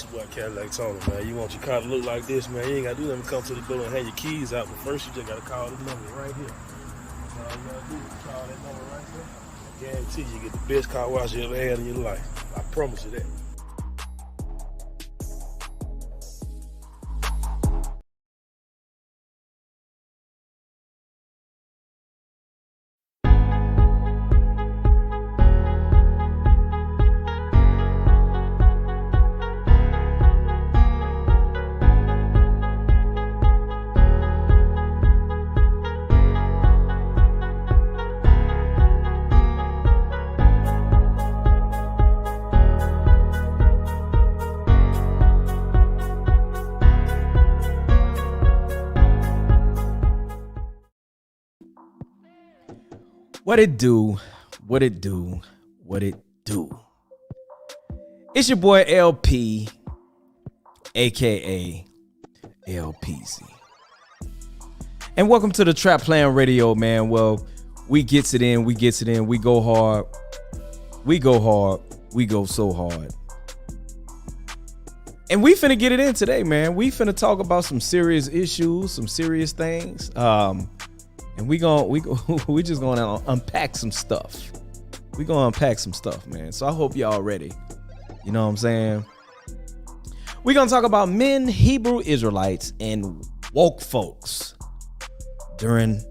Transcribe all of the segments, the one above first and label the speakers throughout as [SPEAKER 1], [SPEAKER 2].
[SPEAKER 1] It's your boy Cadillac Tony, man. You want your car to look like this, man? You ain't got to do nothing. Come to the door and hand your keys out. But first, you just got to call the number right here. That's all you got to do is call that number right there. I guarantee you get the best car wash you ever had in your life. I promise you that.
[SPEAKER 2] What it do? What it do? What it do? It's your boy LP, aka LPZ. And welcome to the Trap Plan Radio, man. Well, we gets it in, we go hard. We go so hard. And we finna get it in today, man. We finna talk about some serious issues, some serious things. And we just gonna unpack some stuff. We gonna unpack some stuff, man. So I hope y'all ready. You know what I'm saying? We gonna talk about men, Hebrew Israelites, and woke folks during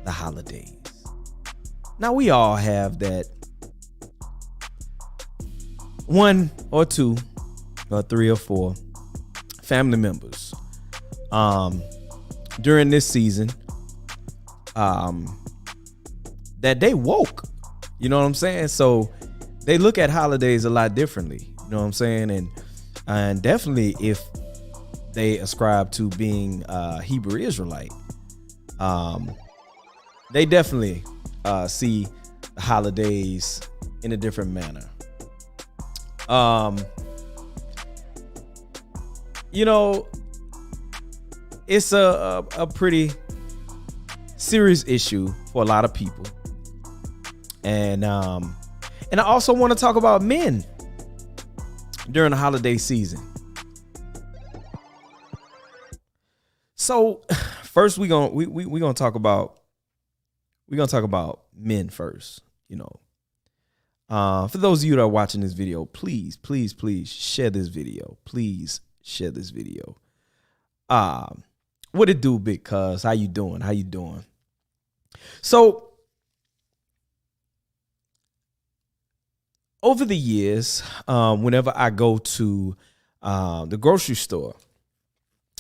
[SPEAKER 2] the holidays. Now we all have that one or two or three or four family members during this season that they woke, you know what I'm saying? So they look at holidays a lot differently, you know what I'm saying? And definitely if they ascribe to being Hebrew Israelite, they definitely see the holidays in a different manner. You know, it's a pretty serious issue for a lot of people. And I also want to talk about men during the holiday season. So first we're gonna talk about men first, you know. For those of you that are watching this video, please share this video. Please share this video. What it do, big cuz? How you doing? So over the years, whenever I go to the grocery store,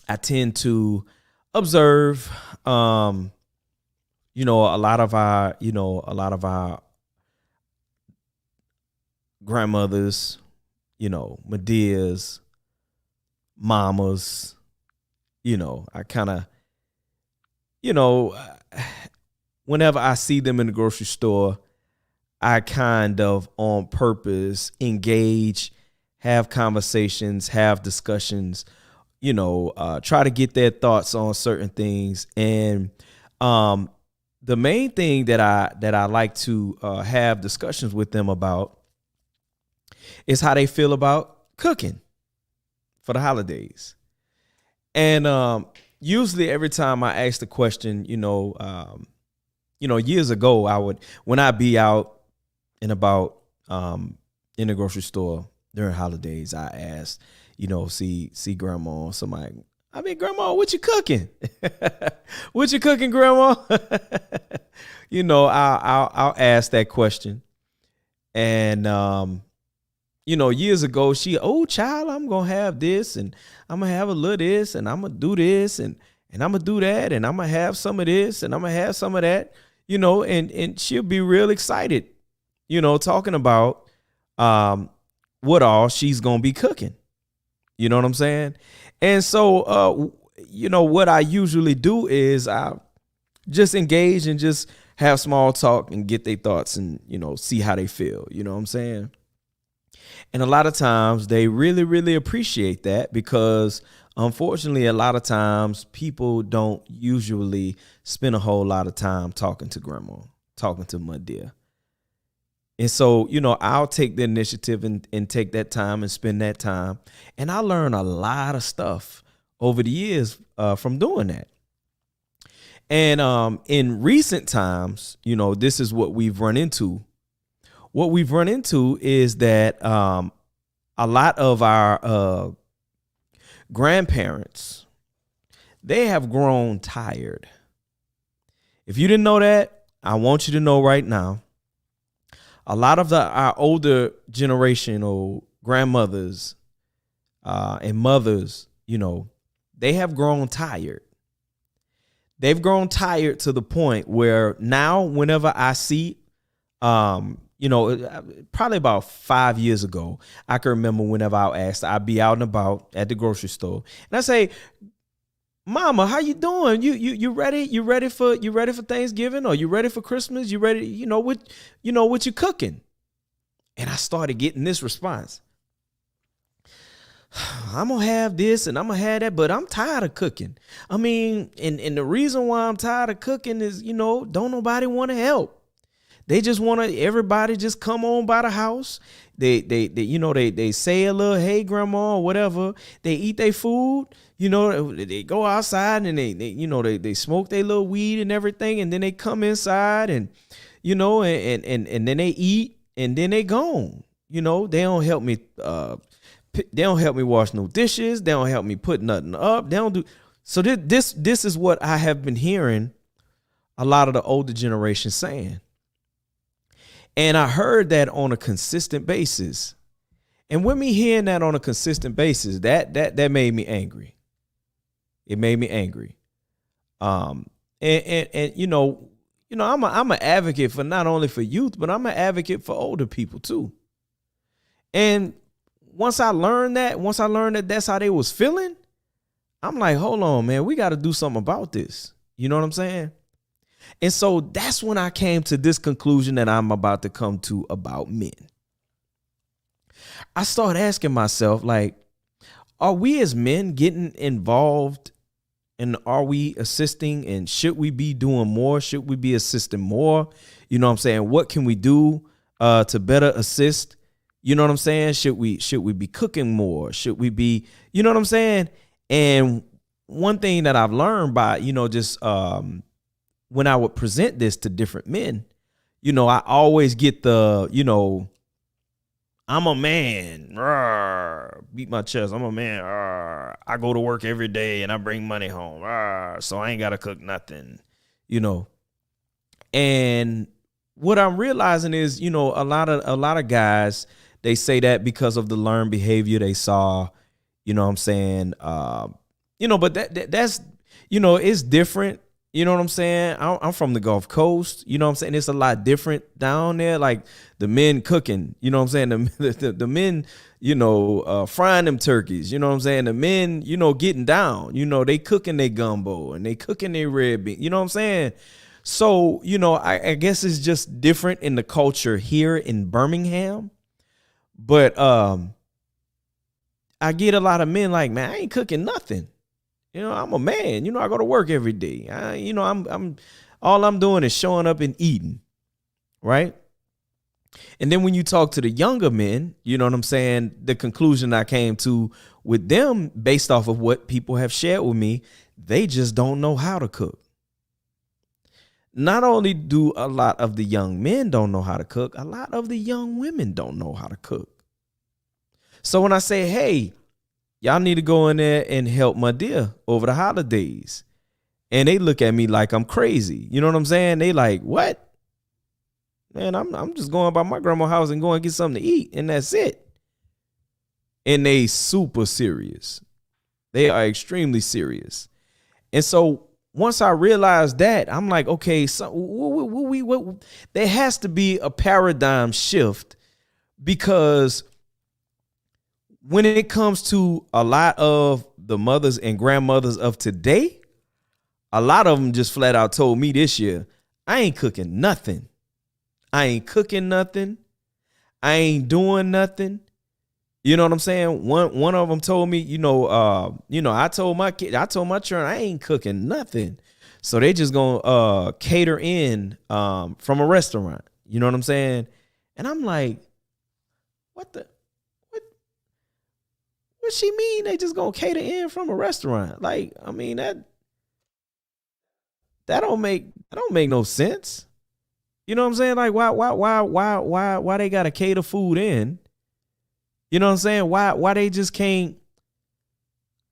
[SPEAKER 2] I tend to observe, you know, a lot of our grandmothers, you know, Medeas, mamas, you know, I kind of, you know, whenever I see them in the grocery store, I kind of on purpose engage, have conversations, have discussions, you know, try to get their thoughts on certain things. And the main thing that I like to have discussions with them about is how they feel about cooking for the holidays. And usually every time I ask the question, you know, years ago, when I be out and about in the grocery store during holidays, I asked, you know, see grandma or somebody. I mean, grandma, what you cooking? What you cooking, grandma? You know, I'll ask that question. And you know, years ago, oh child, I'm gonna have this, and I'm gonna have a little this, and I'm gonna do this, and I'm gonna do that, and I'm gonna have some of this, and I'm gonna have some of that, you know, and she'll be real excited, you know, talking about what all she's gonna be cooking. You know what I'm saying? And so you know, what I usually do is I just engage and just have small talk and get their thoughts and, you know, see how they feel. You know what I'm saying? And a lot of times they really, really appreciate that, because unfortunately, a lot of times people don't usually spend a whole lot of time talking to grandma, talking to my dear. And so, I'll take the initiative and take that time and spend that time. And I learn a lot of stuff over the years from doing that. And in recent times, this is what we've run into. What we've run into is that a lot of our grandparents, they have grown tired. If you didn't know that, I want you to know right now. A lot of our older generational grandmothers and mothers, they have grown tired. They've grown tired to the point where now whenever I see, probably about 5 years ago, I can remember whenever I'd be out and about at the grocery store, and I say, "Mama, how you doing? You ready? You ready for Thanksgiving? Or you ready for Christmas? You ready? What you cooking?" And I started getting this response: "I'm gonna have this and I'm gonna have that, but I'm tired of cooking. I mean, and the reason why I'm tired of cooking is, don't nobody want to help. They just want to everybody just come on by the house. They say a little, hey, grandma, or whatever. They eat their food. They go outside and they smoke their little weed and everything. And then they come inside and then they eat and then they gone. They don't help me. They don't help me wash no dishes. They don't help me put nothing up. They don't do. So this is what I have been hearing a lot of the older generation saying. And I heard that on a consistent basis. And with me hearing that on a consistent basis, that made me angry. It made me angry. I'm an advocate for not only for youth, but I'm an advocate for older people too. And once I learned that that's how they was feeling, I'm like, hold on, man, we got to do something about this. You know what I'm saying? And so that's when I came to this conclusion that I'm about to come to about men. I started asking myself, like, are we as men getting involved, and are we assisting, and should we be doing more? Should we be assisting more? You know what I'm saying? What can we do to better assist? You know what I'm saying? Should we be cooking more? Should we be, you know what I'm saying? And one thing that I've learned by, just when I would present this to different men, I always get the, I'm a man, beat my chest. I'm a man. I go to work every day and I bring money home. So I ain't got to cook nothing, And what I'm realizing is, a lot of guys, they say that because of the learned behavior they saw, you know what I'm saying? But that's, it's different. You know what I'm saying? I'm from the Gulf Coast. You know what I'm saying? It's a lot different down there. Like the men cooking, you know what I'm saying? The men, frying them turkeys. You know what I'm saying? The men, getting down. They cooking their gumbo and they cooking their red bean. You know what I'm saying? So, I guess it's just different in the culture here in Birmingham. But I get a lot of men like, man, I ain't cooking nothing. I'm a man. I go to work every day. I'm all I'm doing is showing up and eating, right? And then when you talk to the younger men, you know what I'm saying? The conclusion I came to with them, based off of what people have shared with me, they just don't know how to cook. Not only do a lot of the young men don't know how to cook, a lot of the young women don't know how to cook. So when I say, hey, y'all need to go in there and help my dear over the holidays, and they look at me like I'm crazy. You know what I'm saying? They like, what? Man, I'm just going by my grandma's house and going to get something to eat, and that's it. And they super serious. They are extremely serious. And so once I realized that, I'm like, okay, so there has to be a paradigm shift, because when it comes to a lot of the mothers and grandmothers of today, a lot of them just flat out told me this year, I ain't cooking nothing. I ain't cooking nothing. I ain't doing nothing. You know what I'm saying? One of them told me, I told my children, I ain't cooking nothing. So they just gonna cater in from a restaurant. You know what I'm saying? And I'm like, what the what she mean they just gonna cater in from a restaurant? Like, I mean, that don't make no sense. You know what I'm saying? Like, why they gotta cater food in? You know what I'm saying? Why they just can't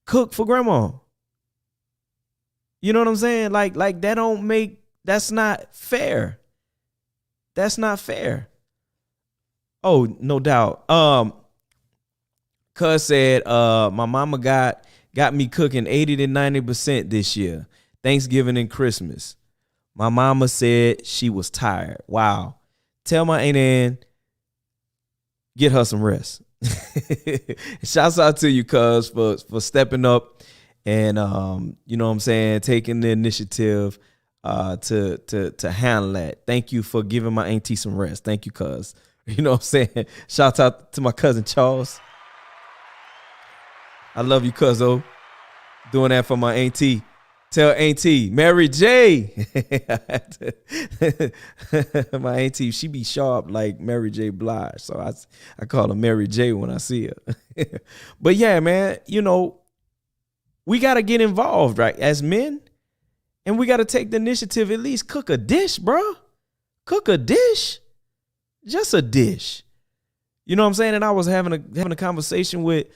[SPEAKER 2] cook for grandma? You know what I'm saying? Like that's not fair. That's not fair. Oh, no doubt. Cuz said, my mama got me cooking 80 to 90% this year. Thanksgiving and Christmas. My mama said she was tired. Wow. Tell my Aunt Ann, get her some rest. Shouts out to you, cuz, for stepping up and you know what I'm saying, taking the initiative to handle that. Thank you for giving my auntie some rest. Thank you, cuz. You know what I'm saying? Shouts out to my cousin Charles. I love you, cuzzo. Doing that for my auntie. Tell auntie, Mary J. My auntie, she be sharp like Mary J. Blige. So I call her Mary J when I see her. But yeah, man, you know, we got to get involved, right? As men. And we got to take the initiative, at least cook a dish, bro. Cook a dish. Just a dish. You know what I'm saying? And I was having a conversation with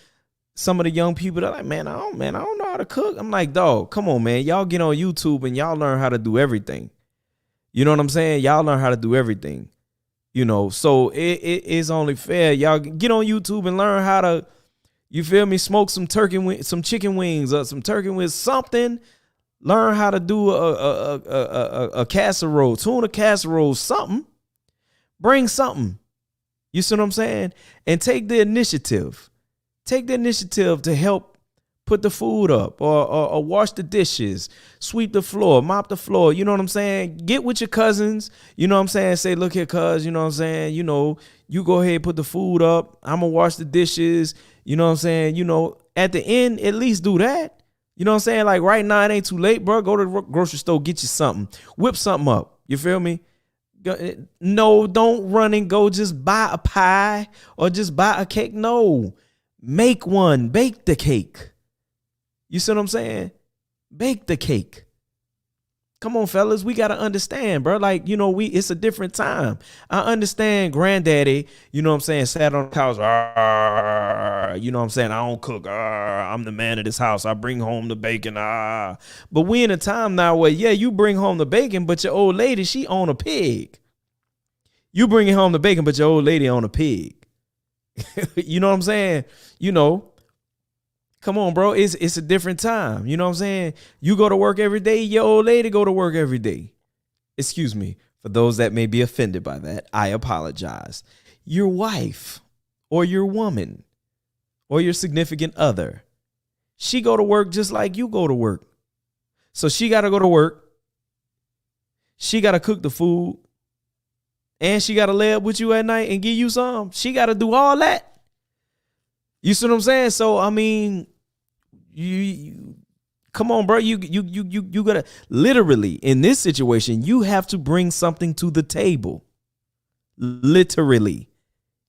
[SPEAKER 2] some of the young people that are like, man, I don't know how to cook. I'm like, dog, come on, man. Y'all get on YouTube and y'all learn how to do everything. You know what I'm saying? Y'all learn how to do everything. You know, so it is only fair. Y'all get on YouTube and learn how to, you feel me, smoke some some chicken wings or some turkey with something. Learn how to do a casserole, tuna casserole, something. Bring something. You see what I'm saying? And take the initiative. Take the initiative to help put the food up or wash the dishes, sweep the floor, mop the floor. You know what I'm saying? Get with your cousins. You know what I'm saying? Say, look here, cuz, you know what I'm saying? You know, you go ahead, put the food up. I'm going to wash the dishes. You know what I'm saying? You know, at the end, at least do that. You know what I'm saying? Like right now, it ain't too late, bro. Go to the grocery store, get you something. Whip something up. You feel me? No, don't run and go just buy a pie or just buy a cake. No. Make one. Bake the cake. You see what I'm saying? Bake the cake. Come on, fellas. We got to understand, bro. Like, you know, it's a different time. I understand granddaddy, you know what I'm saying, sat on the couch. You know what I'm saying? I don't cook. I'm the man of this house. I bring home the bacon. But we in a time now where, yeah, you bring home the bacon, but your old lady, she own a pig. You bringing home the bacon, but your old lady own a pig. You know what I'm saying? You know, come on, bro. It's a different time. You know what I'm saying? You go to work every day. Your old lady go to work every day. Excuse me. For those that may be offended by that, I apologize. Your wife or your woman or your significant other, she go to work just like you go to work. So she got to go to work. She got to cook the food. And she got to lay up with you at night and give you some. She got to do all that. You see what I'm saying? So, I mean, you come on, bro. You gotta literally in this situation, you have to bring something to the table. Literally,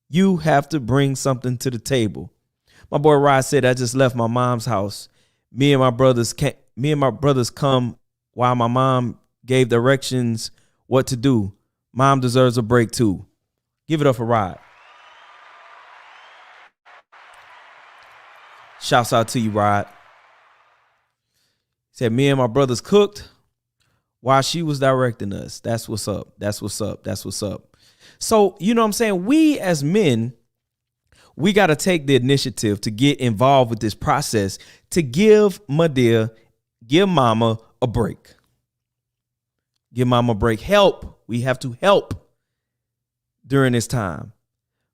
[SPEAKER 2] you have to bring something to the table. My boy Rod said, I just left my mom's house. Me and my brothers come while my mom gave directions what to do. Mom deserves a break too. Give it up for Rod. Shouts out to you, Rod. Said me and my brothers cooked while she was directing us. That's what's up. That's what's up. That's what's up. So, you know what I'm saying? We as men, we got to take the initiative to get involved with this process to give mama a break. Give mama a break. Help. We have to help during this time.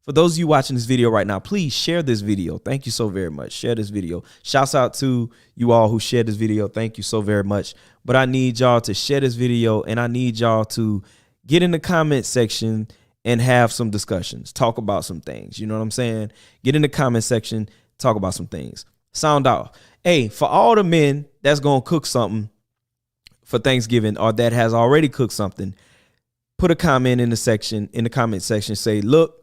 [SPEAKER 2] For those of you watching this video right now, please share this video. Thank you so very much. Share this video. Shouts out to you all who shared this video. Thank you so very much. But I need y'all to share this video, and I need y'all to get in the comment section and have some discussions. Talk about some things. You know what I'm saying? Get in the comment section. Talk about some things. Sound off. Hey, for all the men that's going to cook something for Thanksgiving or that has already cooked something, put a comment in the comment section, say, look,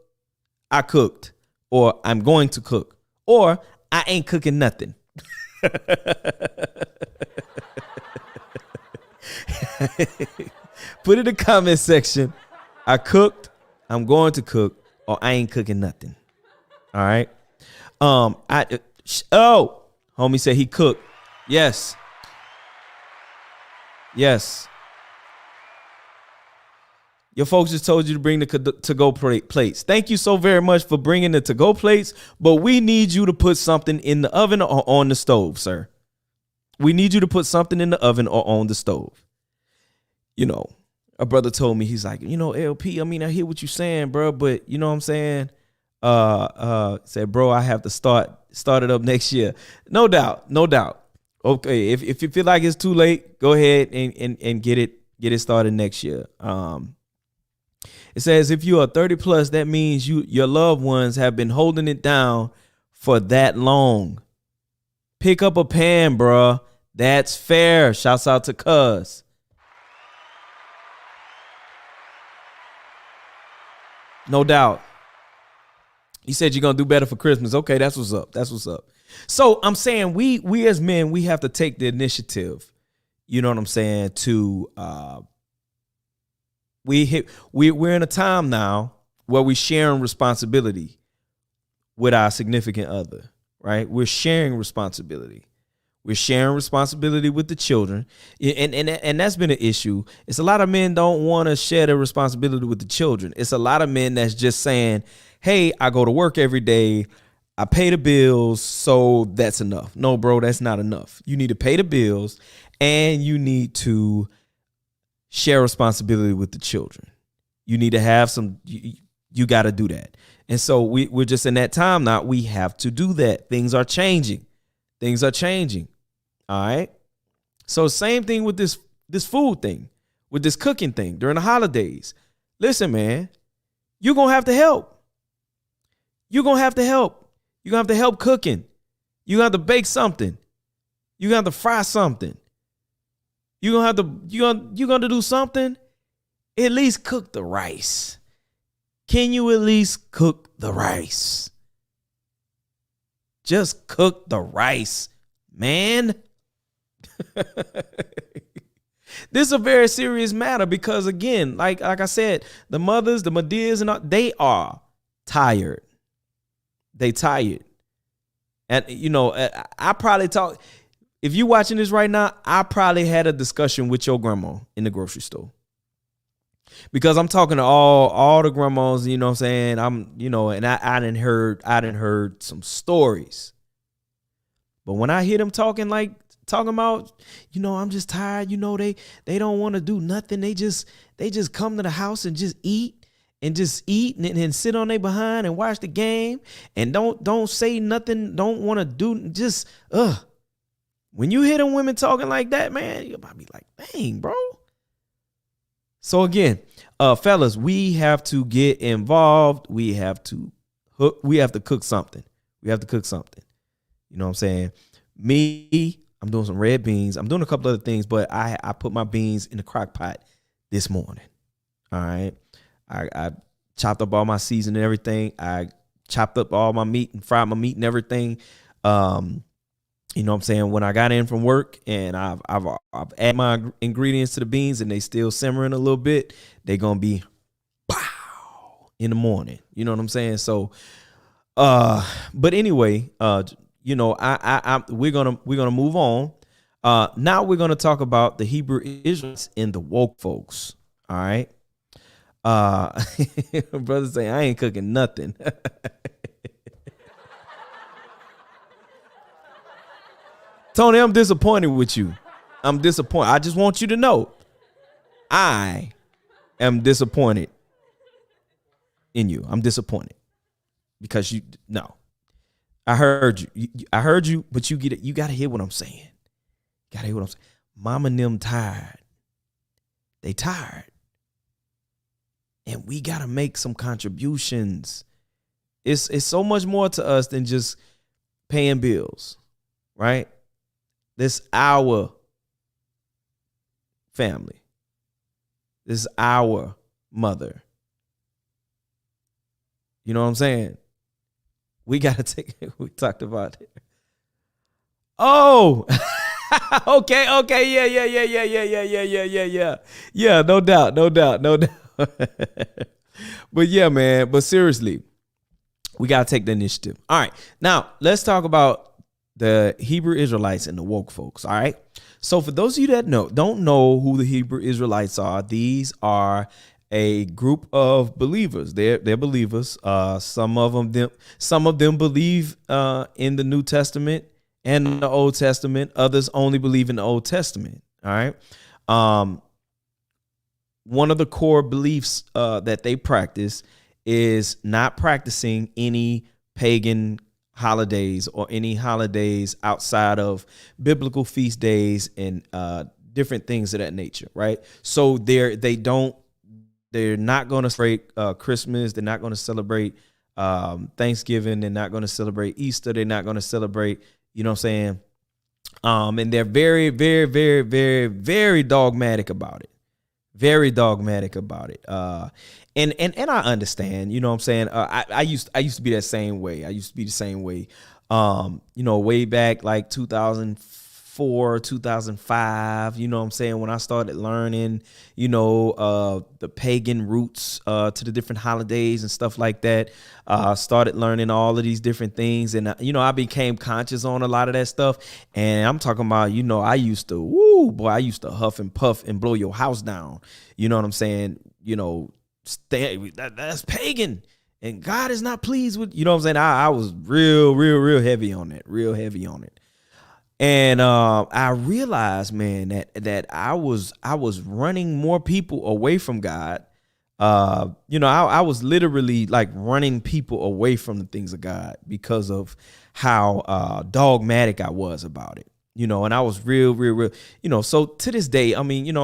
[SPEAKER 2] I cooked, or I'm going to cook, or I ain't cooking nothing. Put in the comment section, I cooked, I'm going to cook, or I ain't cooking nothing. All right. Homie said he cooked. Yes. Yes. Your folks just told you to bring the to-go plates. Thank you so very much for bringing the to-go plates, but we need you to put something in the oven or on the stove, sir. We need you to put something in the oven or on the stove. You know, a brother told me, he's like, LP, I mean, I hear what you're saying, bro, but you know what I'm saying? Said, bro, I have to start it up next year. No doubt. Okay, if you feel like it's too late, go ahead and get it started next year. It says if you are 30 plus, that means your loved ones have been holding it down for that long. Pick up a pan, bruh. That's fair. Shouts out to Cuz. No doubt. He said you're gonna do better for Christmas. Okay, that's what's up. So I'm saying we as men, we have to take the initiative. You know what I'm saying? To we're in a time now where we're sharing responsibility with our significant other, right? We're sharing responsibility. We're sharing responsibility with the children. And that's been an issue. It's a lot of men don't want to share their responsibility with the children. It's a lot of men that's just saying, hey, I go to work every day. I pay the bills, so that's enough. No, bro, that's not enough. You need to pay the bills and you need to share responsibility with the children. You need to have some, you got to do that. And so we're just in that time now. We have to do that. Things are changing. All right. So same thing with this food thing, with this cooking thing during the holidays. Listen, man, you're going to have to help. You're going to have to help. You're going to have to help cooking. You're going to have to bake something. You're going to have to fry something. You're going to do something. At least cook the rice. Can you at least cook the rice? Just cook the rice, man. This is a very serious matter because, again, like I said, the mothers, the Medias, and all, they are tired. They tired. And, I probably talk, if you're watching this right now, I probably had a discussion with your grandma in the grocery store. Because I'm talking to all the grandmas, you know what I'm saying? And I done heard some stories. But when I hear them talking about, I'm just tired, they don't want to do nothing. They just come to the house and just eat and sit on their behind and watch the game and don't say nothing, don't want to do, just when you hear them women talking like that, man, you might be like, dang, bro. So again, fellas, we have to get involved. We have to cook something. You know what I'm saying? Me, I'm doing some red beans. I'm doing a couple other things, but I put my beans in the crock pot this morning. All right. I chopped up all my seasoning and everything. I chopped up all my meat and fried my meat and everything. You know what I'm saying? When I got in from work and I've added my ingredients to the beans and they still simmering a little bit, they're going to be pow in the morning. You know what I'm saying? So, but anyway, we're going to move on. Now we're going to talk about the Hebrew Israelites and the woke folks. All right. Brother say, I ain't cooking nothing. Tony, I'm disappointed with you. I'm disappointed. I just want you to know I am disappointed in you. I'm disappointed because I heard you. I heard you, but you got to hear what I'm saying. Mama and them tired. They tired. And we got to make some contributions. It's so much more to us than just paying bills, right? This our family. This is our mother. You know what I'm saying? We got to take it. We talked about it. Oh, okay. Yeah, no doubt. But yeah, man. But seriously, we got to take the initiative. All right. Now, let's talk about the Hebrew Israelites and the woke folks. All right. So for those of you that don't know who the Hebrew Israelites are, these are a group of believers. They're believers. Some of them believe in the New Testament and the Old Testament. Others only believe in the Old Testament. All right. One of the core beliefs that they practice is not practicing any pagan holidays or any holidays outside of biblical feast days and different things of that nature. Right. So they're not going to celebrate Christmas. They're not going to celebrate Thanksgiving. They're not going to celebrate Easter. They're not going to celebrate, you know what I'm saying? And they're very, very, very, very, very dogmatic about it. Very dogmatic about it. And I understand, you know what I'm saying? I used to be that same way. I used to be the same way. Way back like 2004, 2005, you know what I'm saying? When I started learning, the pagan roots to the different holidays and stuff like that. Started learning all of these different things. And, I became conscious on a lot of that stuff. And I'm talking about, I used to huff and puff and blow your house down. You know what I'm saying? That's pagan. And God is not pleased with, you know what I'm saying? I was real heavy on it. And I realized, man, that I was running more people away from God. I was literally like running people away from the things of God because of how dogmatic I was about it. And I was real. So to this day, I mean,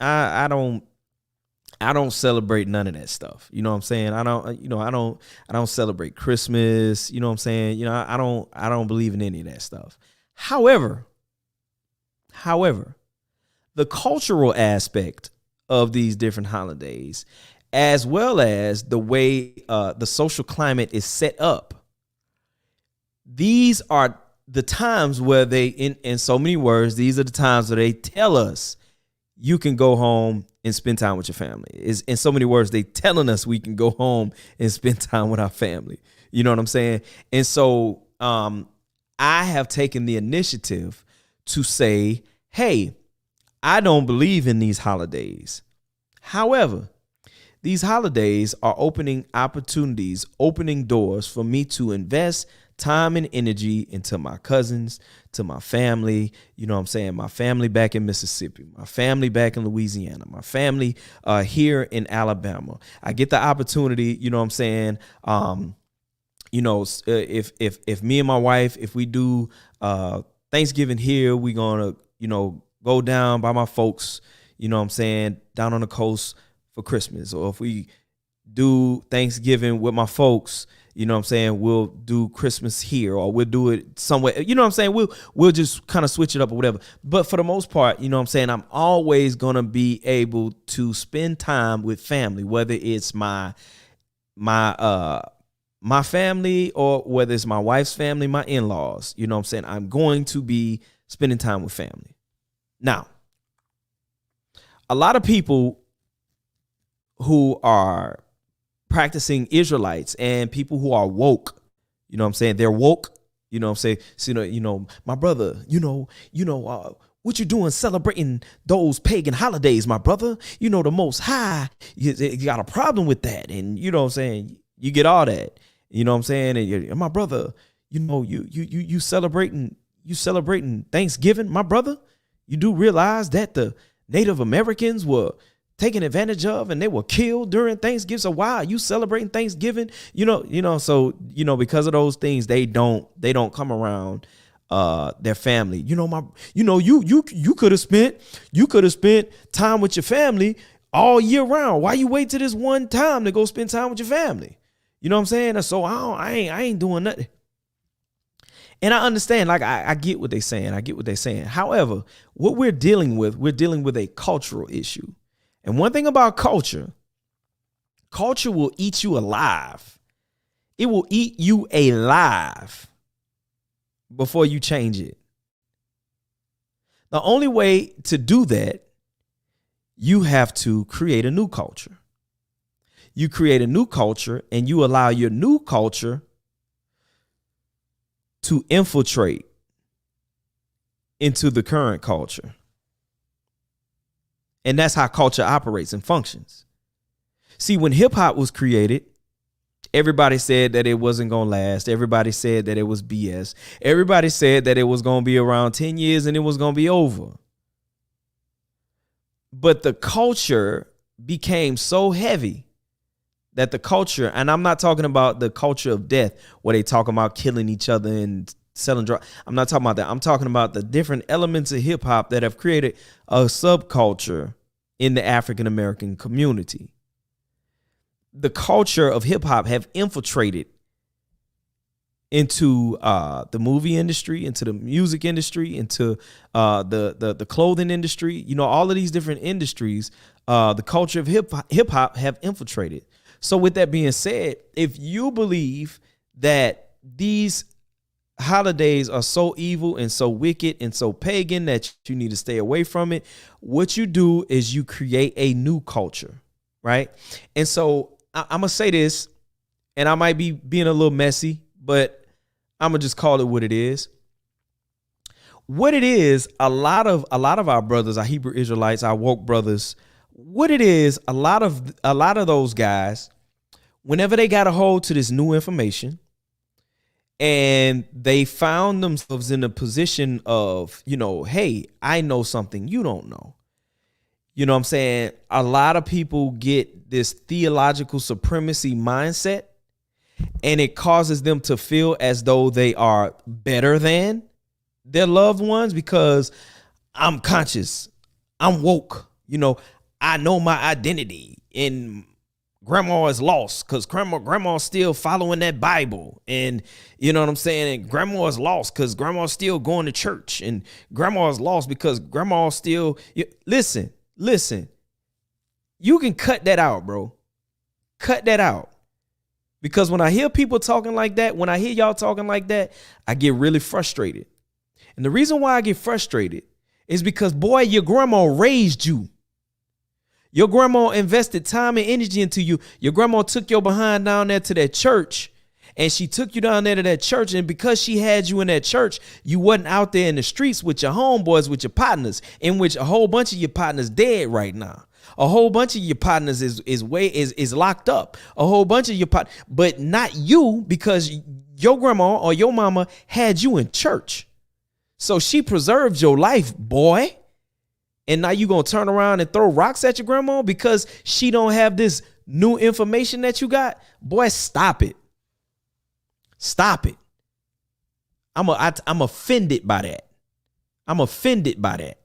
[SPEAKER 2] I don't celebrate none of that stuff. You know what I'm saying? I don't celebrate Christmas. You know what I'm saying? I don't believe in any of that stuff. However, the cultural aspect of these different holidays, as well as the way the social climate is set up, these are the times where they, in so many words, these are the times where they tell us you can go home and spend time with your family. Is in so many words, they telling us we can go home and spend time with our family. You know what I'm saying? And so I have taken the initiative to say, hey, I don't believe in these holidays. However, these holidays are opening opportunities, opening doors for me to invest time and energy into my cousins, to my family, you know what I'm saying? My family back in Mississippi, my family back in Louisiana, my family here in Alabama. I get the opportunity, you know what I'm saying? If me and my wife, if we do Thanksgiving here, we're going to, go down by my folks, you know what I'm saying, down on the coast for Christmas. Or if we do Thanksgiving with my folks, you know what I'm saying, we'll do Christmas here, or we'll do it somewhere. You know what I'm saying? We'll just kind of switch it up or whatever. But for the most part, you know what I'm saying, I'm always going to be able to spend time with family, whether it's my family or whether it's my wife's family, my in-laws. You know what I'm saying? I'm going to be spending time with family. Now, a lot of people who are practicing Israelites and people who are woke, you know what I'm saying? They're woke, you know what I'm saying? So, my brother, what you doing celebrating those pagan holidays, my brother? The Most High, you got a problem with that. And you know what I'm saying? You get all that, you know what I'm saying? And my brother, you celebrating Thanksgiving, my brother? You do realize that the Native Americans were taken advantage of and they were killed during Thanksgiving. So why are you celebrating Thanksgiving? So because of those things, they don't come around their family. You could have spent time with your family all year round. Why you wait till this one time to go spend time with your family? You know what I'm saying? So I ain't doing nothing. And I understand, like, I get what they're saying. However, what we're dealing with a cultural issue. And one thing about culture Culture will eat you alive. It will eat you alive before you change it. The only way to do that, you have to create a new culture. You create a new culture and you allow your new culture to infiltrate into the current culture. And that's how culture operates and functions. See, when hip hop was created, everybody said that it wasn't going to last. Everybody said that it was BS. Everybody said that it was going to be around 10 years and it was going to be over. But the culture became so heavy that the culture, and I'm not talking about the culture of death where they talk about killing each other and selling drugs. I'm not talking about that. I'm talking about the different elements of hip hop that have created a subculture in the African American community. The culture of hip hop have infiltrated into the movie industry, into the music industry, into the clothing industry. You know, all of these different industries, the culture of hip hop have infiltrated. So with that being said, if you believe that these holidays are so evil and so wicked and so pagan that you need to stay away from it, what you do is you create a new culture, right? And so I'm going to say this, and I might be being a little messy, but I'm going to just call it what it is. What it is, a lot of our brothers, our Hebrew Israelites, our woke brothers, what it is, a lot of those guys, whenever they got a hold to this new information and they found themselves in a position of, you know, hey, I know something you don't know. You know what I'm saying? A lot of people get this theological supremacy mindset, and it causes them to feel as though they are better than their loved ones because I'm conscious, I'm woke, you know, I know my identity, and grandma is lost because grandma's still following that Bible. And you know what I'm saying? And grandma is lost because grandma's still going to church, and grandma is lost because grandma still. Listen, you can cut that out, bro. Cut that out. Because when I hear people talking like that, when I hear y'all talking like that, I get really frustrated. And the reason why I get frustrated is because, boy, your grandma raised you. Your grandma invested time and energy into you. Your grandma took your behind down there to that church, and she took you down there to that church. And because she had you in that church, you wasn't out there in the streets with your homeboys, with your partners, in which a whole bunch of your partners dead right now. A whole bunch of your partners is locked up. A whole bunch of your partners, but not you, because your grandma or your mama had you in church. So she preserved your life, boy. And now you going to turn around and throw rocks at your grandma because she don't have this new information that you got? Boy, stop it. Stop it. I'm offended by that. I'm offended by that.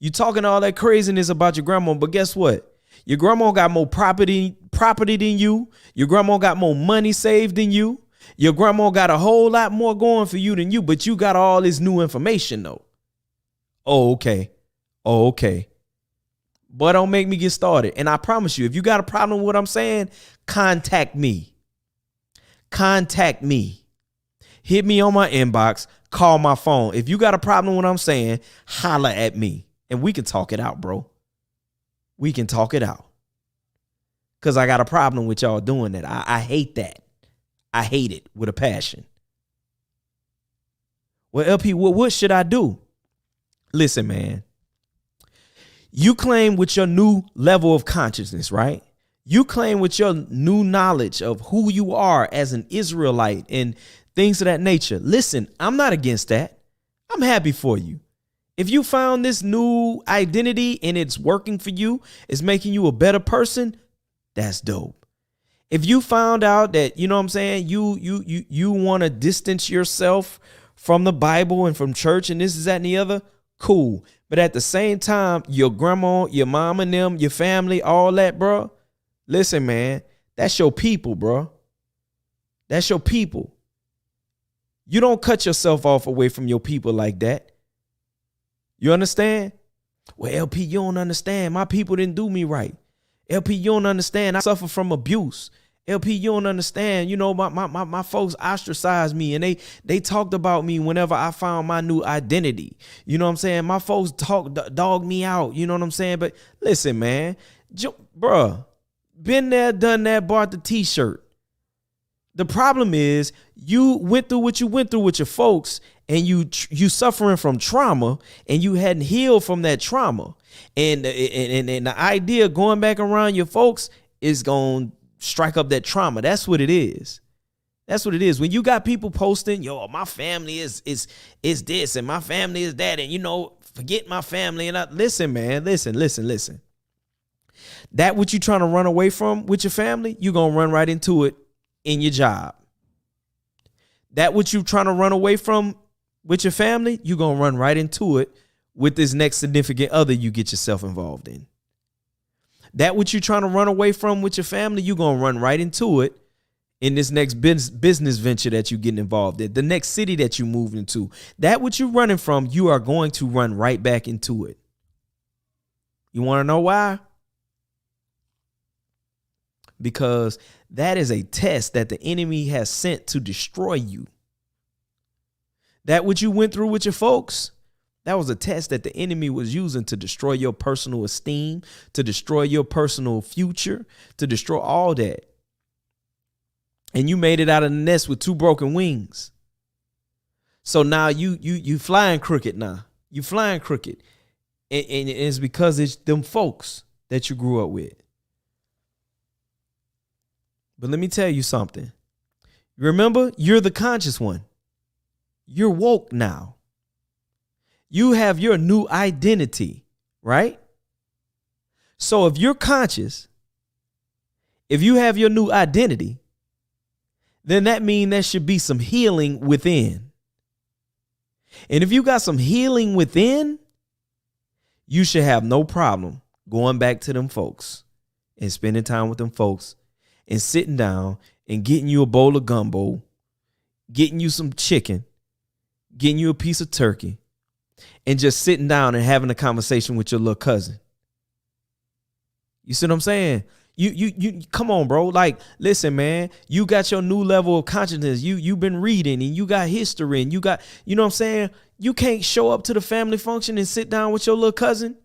[SPEAKER 2] You talking all that craziness about your grandma, but guess what? Your grandma got more property than you. Your grandma got more money saved than you. Your grandma got a whole lot more going for you than you, but you got all this new information though. Oh, okay. But don't make me get started. And I promise you, if you got a problem with what I'm saying, contact me. Contact me. Hit me on my inbox. Call my phone. If you got a problem with what I'm saying, holla at me. And we can talk it out, bro. We can talk it out. Because I got a problem with y'all doing that. I hate that. I hate it with a passion. Well, LP, what should I do? Listen, man, you claim with your new level of consciousness, right? You claim with your new knowledge of who you are as an Israelite and things of that nature. Listen, I'm not against that. I'm happy for you. If you found this new identity and it's working for you, it's making you a better person, that's dope. If you found out that, you know what I'm saying, you want to distance yourself from the Bible and from church and this, that, and the other, cool. But at the same time, your grandma, your mom and them, your family, all that, bro. Listen, man, that's your people, bro. That's your people. You don't cut yourself off away from your people like that. You understand? Well, LP, you don't understand. My people didn't do me right. LP, you don't understand. I suffer from abuse. LP, you don't understand. You know, my folks ostracized me, and they talked about me whenever I found my new identity. You know what I'm saying? My folks dogged me out. You know what I'm saying? But listen, man, bruh, been there, done that, bought the t-shirt. The problem is you went through what you went through with your folks, and you suffering from trauma, and you hadn't healed from that trauma. And the idea of going back around your folks is going to strike up that trauma. That's what it is. That's what it is. When you got people posting, yo, my family is this and my family is that, and you know, forget my family. And listen, man, listen. That what you trying to run away from with your family, you're going to run right into it in your job. That what you trying to run away from with your family, you're going to run right into it with this next significant other you get yourself involved in. That what you're trying to run away from with your family, you're going to run right into it in this next business venture that you're getting involved in, the next city that you move into. That what you're running from, you are going to run right back into it. You want to know why? Because that is a test that the enemy has sent to destroy you. That what you went through with your folks, that was a test that the enemy was using to destroy your personal esteem, to destroy your personal future, to destroy all that. And you made it out of the nest with 2 broken wings. So now you flying crooked now. You flying crooked. And it's because it's them folks that you grew up with. But let me tell you something. Remember, you're the conscious one. You're woke now. You have your new identity, right? So if you're conscious, if you have your new identity, then that means there should be some healing within. And if you got some healing within, you should have no problem going back to them folks and spending time with them folks and sitting down and getting you a bowl of gumbo, getting you some chicken, getting you a piece of turkey, and just sitting down and having a conversation with your little cousin. You see what I'm saying? You come on, bro. Like, listen, man, you got your new level of consciousness. You've been reading and you got history and you got, you know what I'm saying? You can't show up to the family function and sit down with your little cousin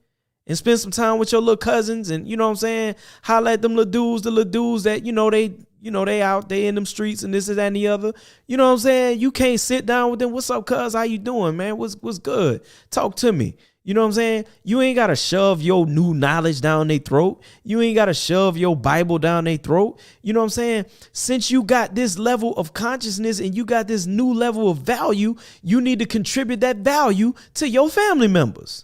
[SPEAKER 2] and spend some time with your little cousins and, you know what I'm saying? Holler at them the little dudes that, they out there in them streets and this and that and the other. You know what I'm saying? You can't sit down with them. What's up, cuz? How you doing, man? What's good? Talk to me. You know what I'm saying? You ain't got to shove your new knowledge down their throat. You ain't got to shove your Bible down their throat. You know what I'm saying? Since you got this level of consciousness and you got this new level of value, you need to contribute that value to your family members.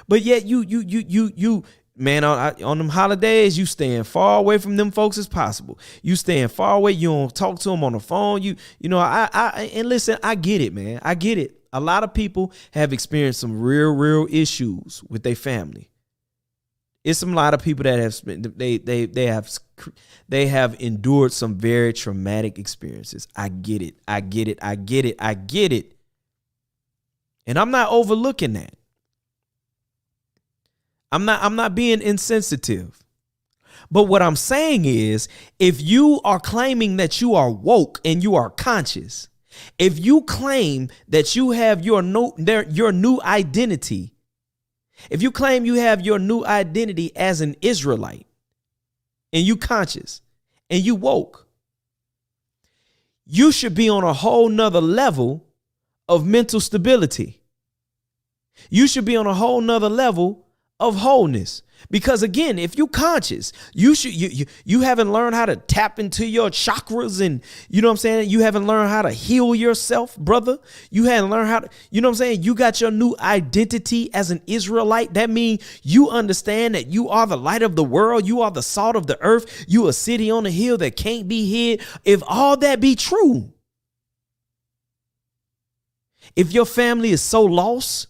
[SPEAKER 2] But yet you man, on them holidays, you staying far away from them folks as possible. You staying far away. You don't talk to them on the phone. And listen, I get it, man. I get it. A lot of people have experienced some real issues with their family. It's a lot of people that they have endured some very traumatic experiences. I get it. And I'm not overlooking that. I'm not being insensitive. But what I'm saying is, if you are claiming that you are woke and you are conscious, if you claim that you have your new identity, if you claim you have your new identity as an Israelite and you conscious and you woke, you should be on a whole nother level of mental stability. You should be on a whole nother level of wholeness. Because again, if you conscious, you haven't learned how to tap into your chakras and, you know what I'm saying? You haven't learned how to heal yourself, brother. You haven't learned how to, you know what I'm saying? You got your new identity as an Israelite. That means you understand that you are the light of the world. You are the salt of the earth. You a city on a hill that can't be hid. If all that be true, if your family is so lost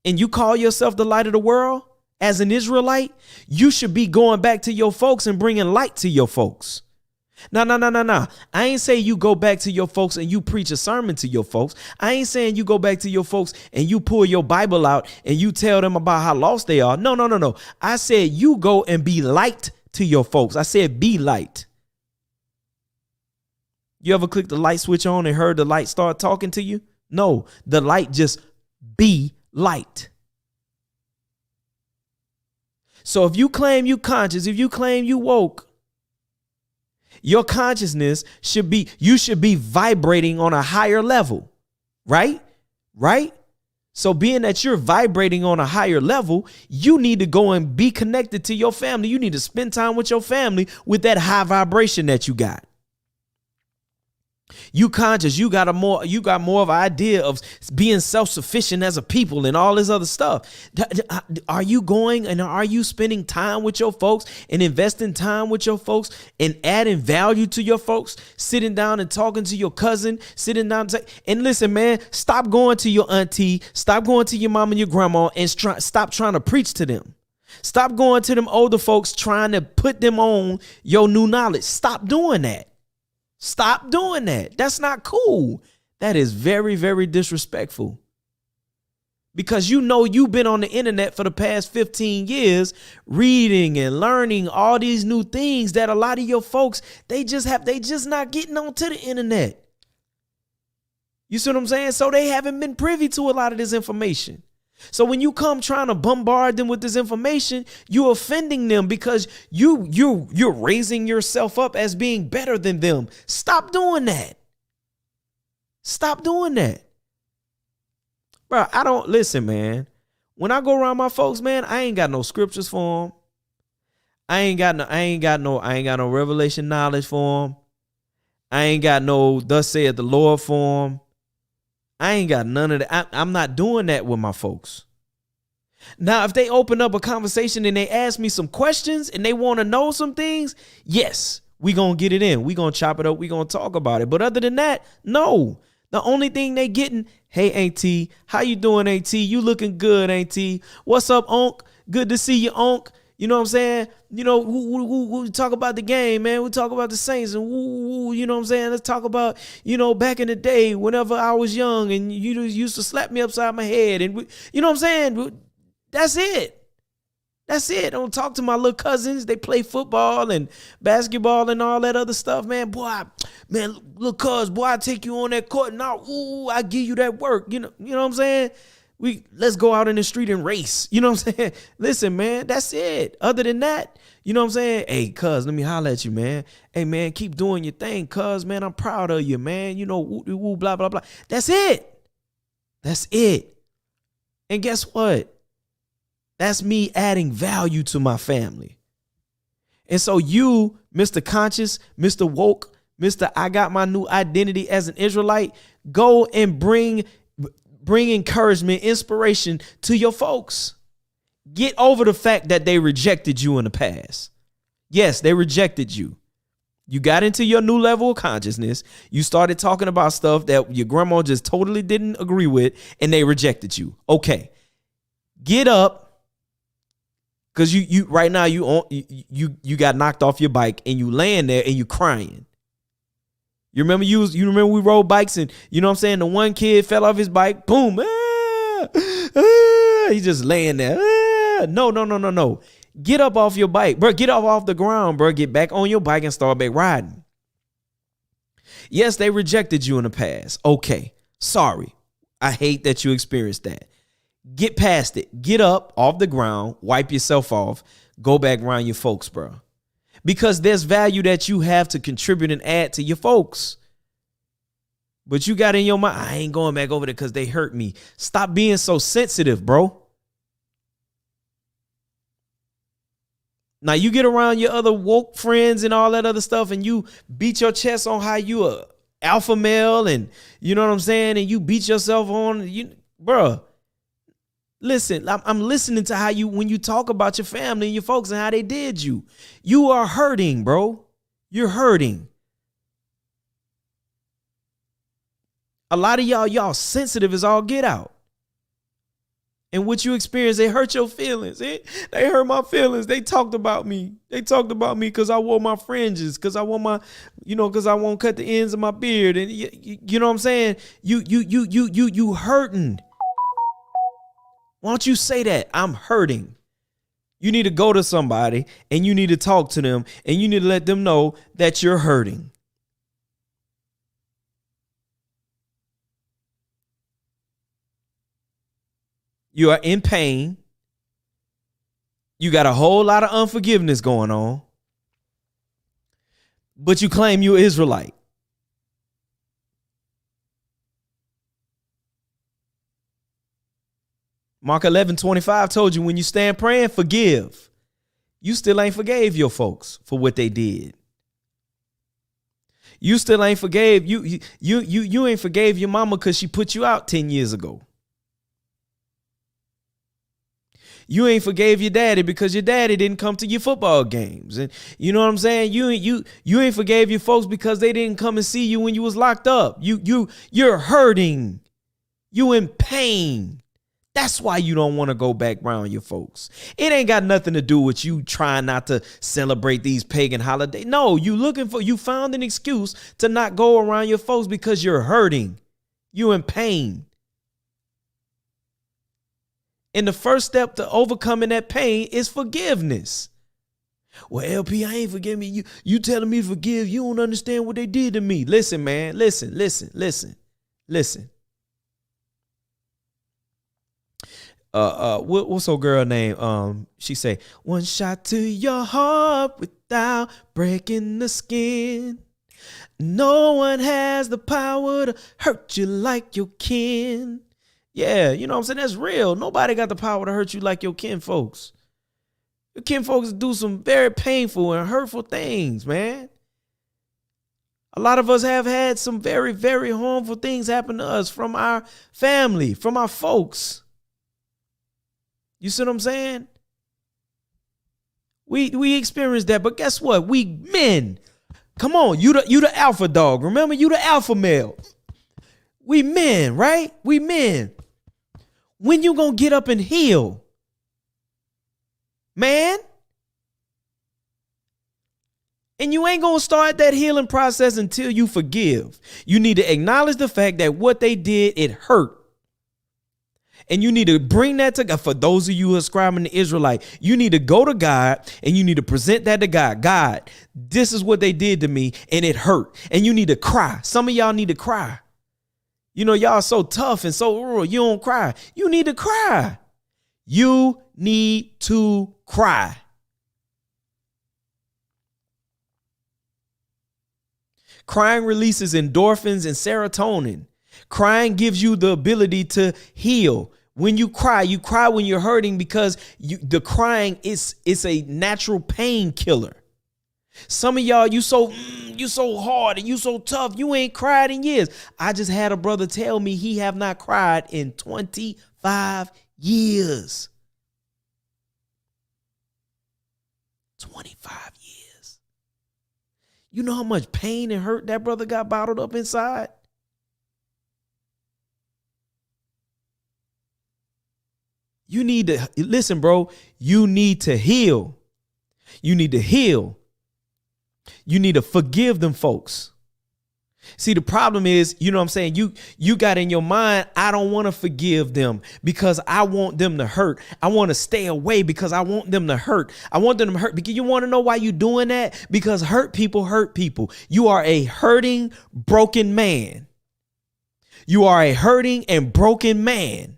[SPEAKER 2] and you call yourself the light of the world, as an Israelite, you should be going back to your folks and bringing light to your folks. No, no, no, no, no. I ain't saying you go back to your folks and you preach a sermon to your folks. I ain't saying you go back to your folks and you pull your Bible out and you tell them about how lost they are. No, no, no, no. I said you go and be light to your folks. I said be light. You ever click the light switch on and heard the light start talking to you? No, the light just be light. So if you claim you conscious, if you claim you woke, your consciousness you should be vibrating on a higher level, right? Right? So being that you're vibrating on a higher level, you need to go and be connected to your family. You need to spend time with your family with that high vibration that you got. You conscious, you got more of an idea of being self-sufficient as a people and all this other stuff. Are you going and are you spending time with your folks and investing time with your folks and adding value to your folks, sitting down and talking to your cousin, sitting down and listen, man, stop going to your auntie, stop going to your mom and your grandma and stop trying to preach to them. Stop going to them older folks trying to put them on your new knowledge. Stop doing that. Stop doing that. That's not cool. That is very, very disrespectful. Because you know you've been on the internet for the past 15 years reading and learning all these new things that a lot of your folks, they just not getting onto the internet. You see what I'm saying? So they haven't been privy to a lot of this information. So when you come trying to bombard them with this information, you're offending them because you're raising yourself up as being better than them. Stop doing that. Stop doing that. Bro, listen, man. When I go around my folks, man, I ain't got no scriptures for them. I ain't got no revelation knowledge for them. I ain't got no thus saith the Lord for them. I ain't got none of that. I'm not doing that with my folks. Now, if they open up a conversation and they ask me some questions and they want to know some things, yes, we going to get it in. We going to chop it up. We going to talk about it. But other than that, no. The only thing they getting, hey, Auntie, how you doing, Auntie? You looking good, Auntie. What's up, Unc? Good to see you, Unc. You know what I'm saying? You know, we talk about the game, man. We talk about the Saints and you know what I'm saying? Let's talk about, you know, back in the day, whenever I was young and you used to slap me upside my head. And you know what I'm saying? That's it. That's it. I don't talk to my little cousins. They play football and basketball and all that other stuff, man. Boy, man, little cuz, boy, I take you on that court and I give you that work. You know what I'm saying? Let's go out in the street and race. You know what I'm saying? Listen, man, that's it. Other than that, you know what I'm saying? Hey, cuz, let me holler at you, man. Hey, man, keep doing your thing, cuz, man. I'm proud of you, man. You know, woo, blah, blah, blah. That's it. That's it. And guess what? That's me adding value to my family. And so you, Mr. Conscious, Mr. Woke, Mr. I got my new identity as an Israelite, go and bring encouragement, inspiration to your folks. Get over the fact that they rejected you in the past. Yes, they rejected you. You got into your new level of consciousness. You started talking about stuff that your grandma just totally didn't agree with, and they rejected you. Okay. Get up. Because you right now you got knocked off your bike and you laying there and you crying. You remember we rode bikes and you know what I'm saying? The one kid fell off his bike, boom, he's just laying there. No. Get up off your bike, bro. Get up off the ground, bro. Get back on your bike and start back riding. Yes, they rejected you in the past. Okay, sorry. I hate that you experienced that. Get past it. Get up off the ground, wipe yourself off, go back around your folks, bro. Because there's value that you have to contribute and add to your folks. But you got in your mind, I ain't going back over there because they hurt me. Stop being so sensitive, bro. Now you get around your other woke friends and all that other stuff and you beat your chest on how you a alpha male and you know what I'm saying? And you beat yourself on, bro. Listen, I'm listening to how when you talk about your family and your folks and how they did you. You are hurting, bro. You're hurting. A lot of y'all sensitive as all get out. And what you experienced, it hurt your feelings. They hurt my feelings. They talked about me. They talked about me because I wore my fringes, because I wore my, because I won't cut the ends of my beard. And you know what I'm saying? You hurting. Why don't you say that? I'm hurting. You need to go to somebody and you need to talk to them and you need to let them know that you're hurting. You are in pain. You got a whole lot of unforgiveness going on. But you claim you're Israelite. Mark 11:25 told you when you stand praying, forgive. You still ain't forgave your folks for what they did. You still ain't forgave. You ain't forgave your mama because she put you out 10 years ago. You ain't forgave your daddy because your daddy didn't come to your football games. And you know what I'm saying? You ain't forgave your folks because they didn't come and see you when you was locked up. You're hurting. You in pain. That's why you don't want to go back around your folks. It ain't got nothing to do with you trying not to celebrate these pagan holidays. No, you found an excuse to not go around your folks because you're hurting. You in pain. And the first step to overcoming that pain is forgiveness. Well, LP, I ain't forgiving me. You telling me to forgive. You don't understand what they did to me. Listen, man. Listen. What's old girl name? She say, one shot to your heart without breaking the skin. No one has the power to hurt you like your kin. Yeah, you know what I'm saying? That's real. Nobody got the power to hurt you like your kin folks. Your kin folks do some very painful and hurtful things, man. A lot of us have had some very, very harmful things happen to us from our family, from our folks. You see what I'm saying? We experienced that, but guess what? We men. Come on, you the alpha dog. Remember, you the alpha male. We men, right? We men. When you gonna get up and heal? Man? And you ain't gonna start that healing process until you forgive. You need to acknowledge the fact that what they did, it hurt. And you need to bring that to God. For those of you who are ascribing to Israelite, you need to go to God and you need to present that to God. God, this is what they did to me and it hurt. And you need to cry. Some of y'all need to cry. You know, y'all so tough and so rural. You don't cry. You need to cry. You need to cry. Crying releases endorphins and serotonin. Crying gives you the ability to heal. When you cry when you're hurting because the crying is a natural painkiller. Some of y'all, you so hard and you so tough. You ain't cried in years. I just had a brother tell me he have not cried in 25 years. 25 years. You know how much pain and hurt that brother got bottled up inside? You need to listen, bro. You need to heal. You need to heal. You need to forgive them folks. See, the problem is, you know what I'm saying? You got in your mind, I don't want to forgive them because I want them to hurt. I want to stay away because I want them to hurt. I want them to hurt because you want to know why you're doing that? Because hurt people hurt people. You are a hurting, broken man. You are a hurting and broken man.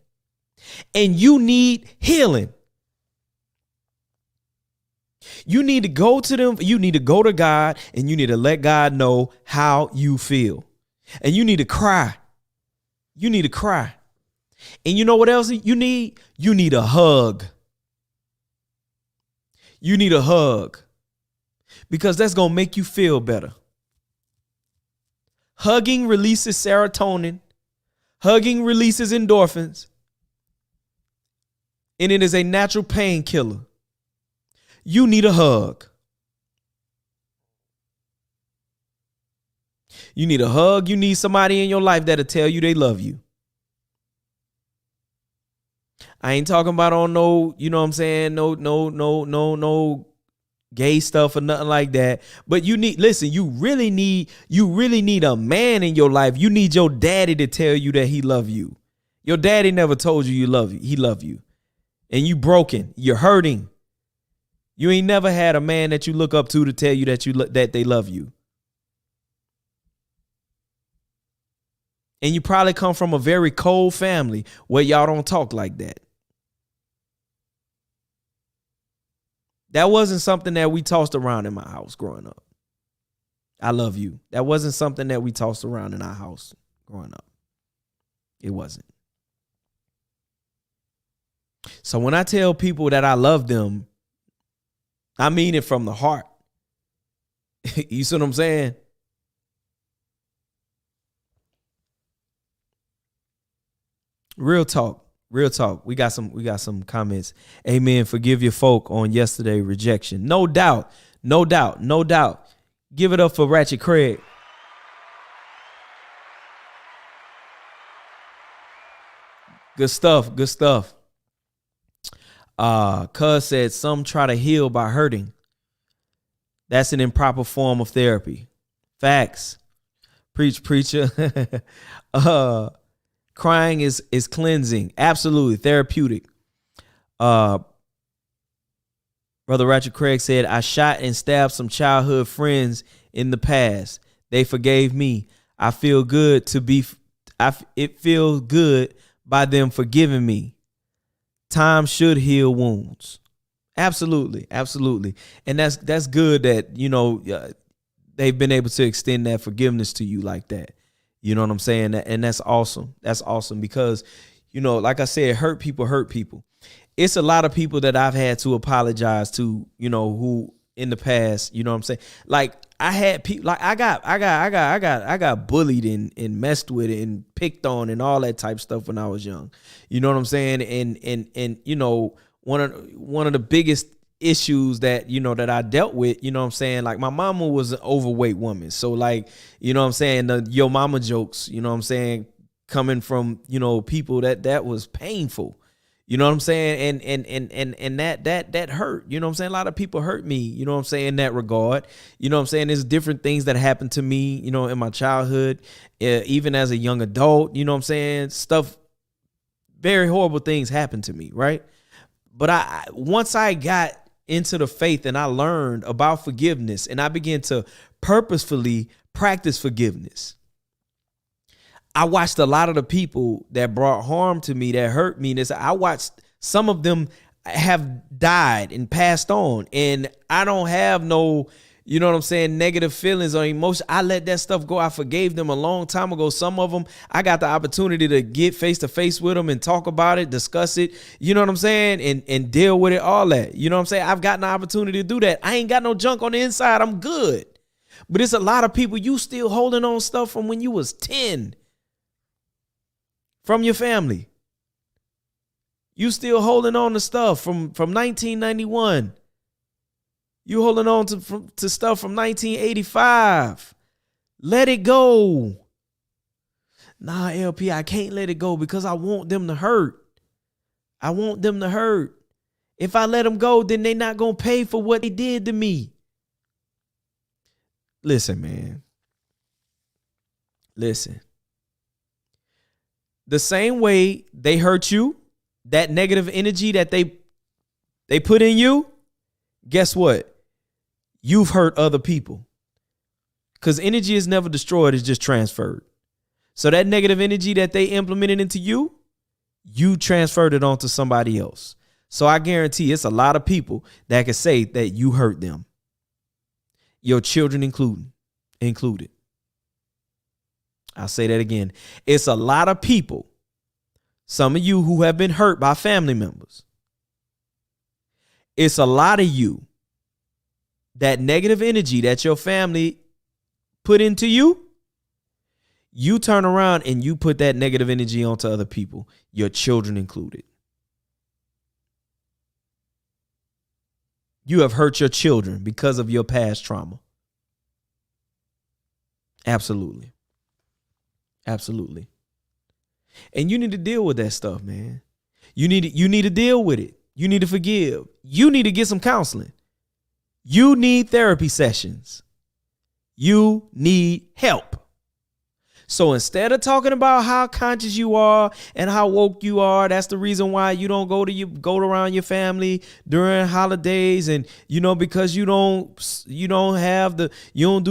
[SPEAKER 2] And you need healing. You need to go to them. You need to go to God and you need to let God know how you feel. And you need to cry. You need to cry. And you know what else you need? You need a hug. You need a hug because that's going to make you feel better. Hugging releases serotonin. Hugging releases endorphins. And it is a natural painkiller. You need a hug. You need a hug. You need somebody in your life that'll tell you they love you. I ain't talking about on no, you know what I'm saying, no gay stuff or nothing like that. But listen, you really need a man in your life. You need your daddy to tell you that he love you. Your daddy never told you he love you. And you broken. You're hurting. You ain't never had a man that you look up to tell you that they love you. And you probably come from a very cold family where y'all don't talk like that. That wasn't something that we tossed around in my house growing up. I love you. That wasn't something that we tossed around in our house growing up. It wasn't. So when I tell people that I love them, I mean it from the heart. You see what I'm saying? Real talk. Real talk. We got some comments. Amen. Forgive your folk on yesterday rejection. No doubt. No doubt. No doubt. Give it up for Ratchet Craig. Good stuff. Good stuff. Cuz said some try to heal by hurting. That's an improper form of therapy. Facts. Preach, preacher. Crying is cleansing. Absolutely. Therapeutic. Brother Ratchet Craig said, I shot and stabbed some childhood friends in the past. They forgave me. It feels good by them forgiving me. Time should heal wounds. Absolutely. Absolutely. And that's good that, they've been able to extend that forgiveness to you like that. You know what I'm saying? And that's awesome. That's awesome because, like I said, hurt people. It's a lot of people that I've had to apologize to, who in the past, you know what I'm saying? Like I had people like I got bullied and messed with and picked on and all that type of stuff when I was young. You know what I'm saying? And one of the biggest issues that that I dealt with, you know what I'm saying, like my mama was an overweight woman, so like, you know what I'm saying, the yo mama jokes, you know what I'm saying, coming from people that was painful, you know what I'm saying, and that hurt, you know what I'm saying. A lot of people hurt me, you know what I'm saying, in that regard, you know what I'm saying. There's different things that happened to me, in my childhood, even as a young adult, you know what I'm saying, very horrible things happened to me, right? But once I got into the faith and I learned about forgiveness and I began to purposefully practice forgiveness, I watched a lot of the people that brought harm to me, that hurt me. I watched some of them have died and passed on, and I don't have no, you know what I'm saying, negative feelings or emotion. I let that stuff go. I forgave them a long time ago. Some of them, I got the opportunity to get face to face with them and talk about it, discuss it, you know what I'm saying, and deal with it, all that. You know what I'm saying? I've gotten the opportunity to do that. I ain't got no junk on the inside. I'm good. But it's a lot of people, you still holding on stuff from when you was 10, from your family. You still holding on to stuff from 1991. You holding on to stuff from 1985. Let it go. Nah, LP, I can't let it go because I want them to hurt. I want them to hurt. If I let them go, then they not going to pay for what they did to me. Listen, man. Listen. The same way they hurt you, that negative energy that they put in you, guess what? You've hurt other people, because energy is never destroyed. It's just transferred. So that negative energy that they implemented into you, you transferred it onto somebody else. So I guarantee it's a lot of people that can say that you hurt them. Your children included. I'll say that again. It's a lot of people, some of you who have been hurt by family members. It's a lot of you, that negative energy that your family put into you, you turn around and you put that negative energy onto other people, your children included. You have hurt your children because of your past trauma. Absolutely. Absolutely. And you need to deal with that stuff, man. You need to deal with it. You need to forgive. You need to get some counseling. You need therapy sessions. You need help. So instead of talking about how conscious you are and how woke you are, that's the reason why you don't go around your family during holidays, and because you don't do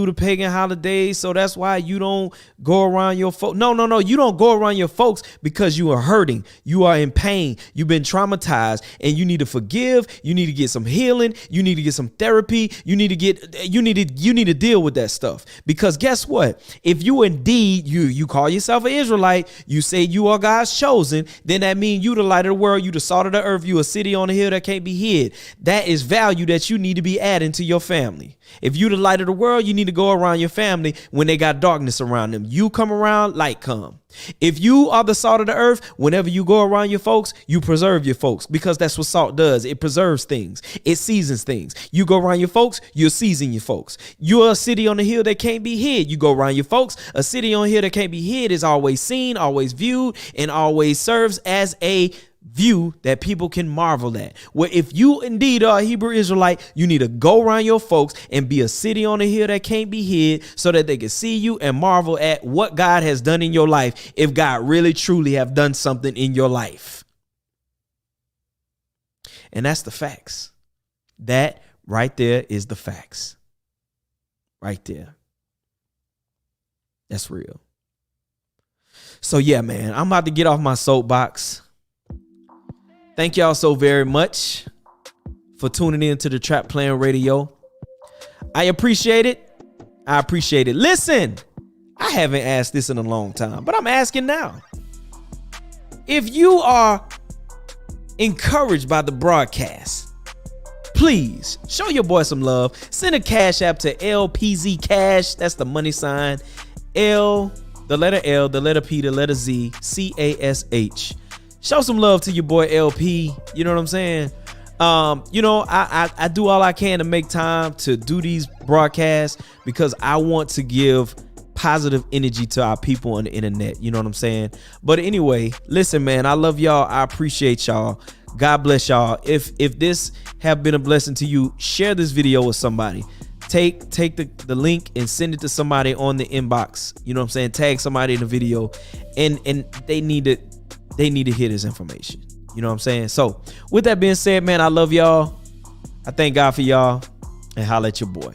[SPEAKER 2] the pagan holidays, so that's why you don't go around your folks. No, you don't go around your folks because you are hurting, you are in pain, you've been traumatized, and you need to forgive. You need to get some healing. You need to get some therapy. You need to deal with that stuff, because guess what? If you indeed you call yourself an Israelite, you say you are God's chosen, then that means you the light of the world, you the salt of the earth, you a city on a hill that can't be hid. That is value that you need to be adding to your family. If you the light of the world, you need to go around your family when they got darkness around them. You come around, light come. If you are the salt of the earth, whenever you go around your folks, you preserve your folks, because that's what salt does. It preserves things. It seasons things. You go around your folks, you'll season your folks. You're a city on the hill that can't be hid. You go around your folks, a city on a hill that can't be hid is always seen, always viewed, and always serves as a view that people can marvel at. Where if you indeed are a Hebrew Israelite, you need to go around your folks and be a city on a hill that can't be hid, so that they can see you and marvel at what God has done in your life, if God really truly have done something in your life. And that's the facts. That right there is the facts. Right there. That's real. So yeah, man, I'm about to get off my soapbox. Thank y'all so very much for tuning in to the Trap Plan Radio. I appreciate it. Listen, I haven't asked this in a long time, but I'm asking now. If you are encouraged by the broadcast, please show your boy some love. Send a cash app to LPZ Cash. That's the money sign. L, the letter L, the letter P, the letter Z, CASH. Show some love to your boy LP. You know what I'm saying? I do all I can to make time to do these broadcasts, because I want to give positive energy to our people on the internet. You know what I'm saying? But anyway, listen, man, I love y'all. I appreciate y'all. God bless y'all. If this have been a blessing to you, share this video with somebody. Take the link and send it to somebody on the inbox. You know what I'm saying? Tag somebody in the video, and they need to hear this information. You know what I'm saying? So with that being said, man, I love y'all. I thank God for y'all, and holla at your boy.